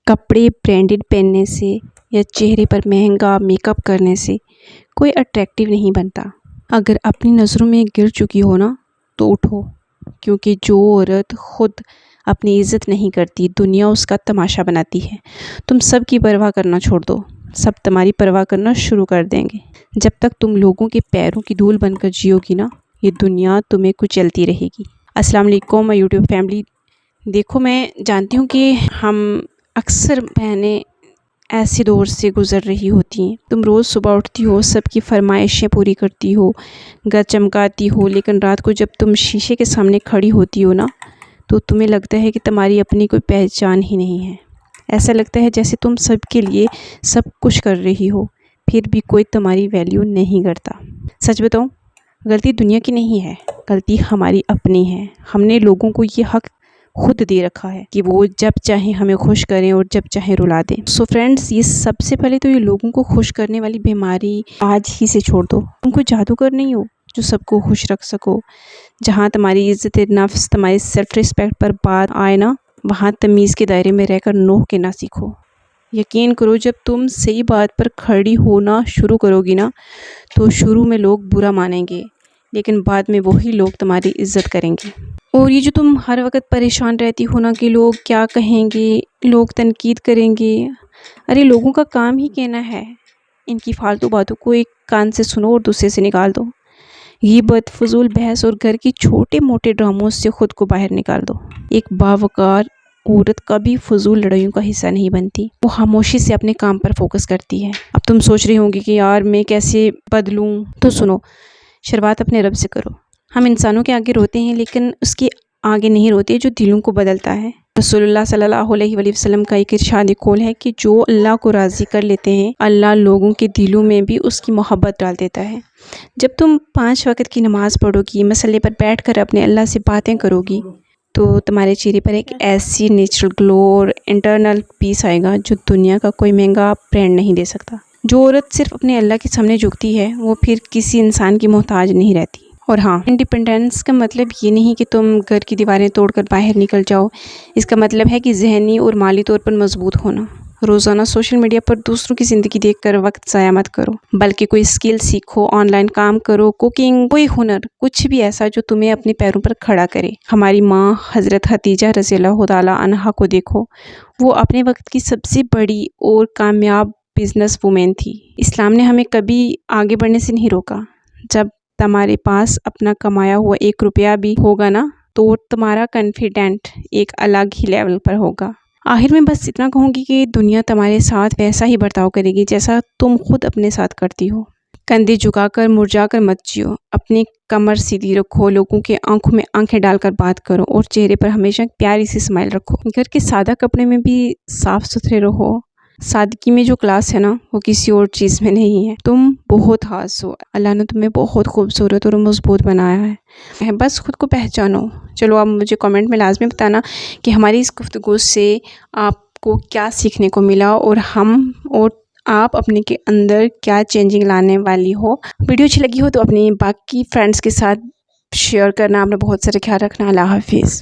کپڑے برانڈڈ پہننے سے یا چہرے پر مہنگا میک اپ کرنے سے کوئی اٹریکٹیو نہیں بنتا۔ اگر اپنی نظروں میں گر چکی ہو نا تو اٹھو، کیونکہ جو عورت خود اپنی عزت نہیں کرتی دنیا اس کا تماشا بناتی ہے۔ تم سب کی پرواہ کرنا چھوڑ دو، سب تمہاری پرواہ کرنا شروع کر دیں گے۔ جب تک تم لوگوں کے پیروں کی دھول بن کر جیو گی نا، یہ دنیا تمہیں کچلتی رہے گی۔ السلام علیکم مائی یوٹیوب فیملی۔ دیکھو، میں جانتی ہوں کہ ہم اکثر بہنیں ایسے دور سے گزر رہی ہوتی ہیں۔ تم روز صبح اٹھتی ہو، سب کی فرمائشیں پوری کرتی ہو، گھر چمکاتی ہو، لیکن رات کو جب تم شیشے کے سامنے کھڑی ہوتی ہو نا تو تمہیں لگتا ہے کہ تمہاری اپنی کوئی پہچان ہی نہیں ہے۔ ایسا لگتا ہے جیسے تم سب کے لیے سب کچھ کر رہی ہو، پھر بھی کوئی تمہاری ویلیو نہیں کرتا۔ سچ بتاؤں، غلطی دنیا کی نہیں ہے، غلطی ہماری اپنی ہے۔ ہم نے لوگوں کو یہ حق خود دے رکھا ہے کہ وہ جب چاہیں ہمیں خوش کریں اور جب چاہیں رلا دیں۔ سو فرینڈز، یہ سب سے پہلے تو یہ لوگوں کو خوش کرنے والی بیماری آج ہی سے چھوڑ دو۔ تم کوئی جادوگر نہیں ہو جو سب کو خوش رکھ سکو۔ جہاں تمہاری عزت نفس، تمہاری سیلف ریسپیکٹ پر بات آئے نا، وہاں تمیز کے دائرے میں رہ کر نوح کے نہ سیکھو۔ یقین کرو، جب تم صحیح بات پر کھڑی ہونا شروع کرو گی نا تو شروع میں لوگ برا مانیں گے، لیکن بعد میں وہی لوگ تمہاری عزت کریں گے۔ اور یہ جو تم ہر وقت پریشان رہتی ہو نا کہ لوگ کیا کہیں گے، لوگ تنقید کریں گے، ارے لوگوں کا کام ہی کہنا ہے۔ ان کی فالتو باتوں کو ایک کان سے سنو اور دوسرے سے نکال دو۔ غیبت، فضول بحث اور گھر کی چھوٹے موٹے ڈراموں سے خود کو باہر نکال دو۔ ایک باوقار عورت کبھی فضول لڑائیوں کا حصہ نہیں بنتی، وہ خاموشی سے اپنے کام پر فوکس کرتی ہے۔ اب تم سوچ رہی ہوں گی کہ یار میں کیسے بدلوں؟ تو سنو، شروعات اپنے رب سے کرو۔ ہم انسانوں کے آگے روتے ہیں لیکن اس کے آگے نہیں روتے جو دلوں کو بدلتا ہے۔ رسول اللہ صلی اللہ علیہ وآلہ وسلم کا ایک ارشاد قول ہے کہ جو اللہ کو راضی کر لیتے ہیں، اللہ لوگوں کے دلوں میں بھی اس کی محبت ڈال دیتا ہے۔ جب تم 5 وقت کی نماز پڑھو گی، مسلے پر بیٹھ کر اپنے اللہ سے باتیں کرو گی، تو تمہارے چہرے پر ایک ایسی نیچرل گلو اور انٹرنل پیس آئے گا جو دنیا کا کوئی مہنگا برانڈ نہیں دے سکتا۔ جو عورت صرف اپنے اللہ کے سامنے جھکتی ہے وہ پھر کسی انسان کی محتاج نہیں رہتی۔ اور ہاں، انڈیپینڈنس کا مطلب یہ نہیں کہ تم گھر کی دیواریں توڑ کر باہر نکل جاؤ۔ اس کا مطلب ہے کہ ذہنی اور مالی طور پر مضبوط ہونا۔ روزانہ سوشل میڈیا پر دوسروں کی زندگی دیکھ کر وقت ضائع مت کرو، بلکہ کوئی اسکل سیکھو، آن لائن کام کرو، کوکنگ، کوئی ہنر، کچھ بھی ایسا جو تمہیں اپنے پیروں پر کھڑا کرے۔ ہماری ماں حضرت خدیجہ رضی اللہ تعالیٰ عنہا کو دیکھو، وہ اپنے وقت کی سب سے بڑی اور کامیاب بزنس وومین تھی۔ اسلام نے ہمیں کبھی آگے بڑھنے سے نہیں روکا۔ جب تمہارے پاس اپنا کمایا ہوا 1 روپیہ بھی ہوگا نا تو تمہارا کانفیڈنٹ ایک الگ ہی لیول پر ہوگا۔ آخر میں بس اتنا کہوں گی کہ دنیا تمہارے ساتھ ویسا ہی برتاؤ کرے گی جیسا تم خود اپنے ساتھ کرتی ہو۔ کندھے جھکا کر مرجھا کر مت جیو، اپنی کمر سیدھی رکھو، لوگوں کے آنکھوں میں آنکھیں ڈال کر بات کرو اور چہرے پر ہمیشہ پیاری سی اسمائل رکھو۔ گھر کے سادہ کپڑے میں بھی صاف ستھرے رہو۔ سادگی میں جو کلاس ہے نا وہ کسی اور چیز میں نہیں ہے۔ تم بہت خاص ہو، اللہ نے تمہیں بہت خوبصورت اور مضبوط بنایا ہے، بس خود کو پہچانو۔ چلو اب مجھے کامنٹ میں لازمی بتانا کہ ہماری اس گفتگو سے آپ کو کیا سیکھنے کو ملا اور آپ اپنے کے اندر کیا چینجنگ لانے والی ہو۔ ویڈیو اچھی لگی ہو تو اپنی باقی فرینڈس کے ساتھ شیئر کرنا۔ آپ نے بہت سارے خیال رکھنا۔ اللہ حافظ۔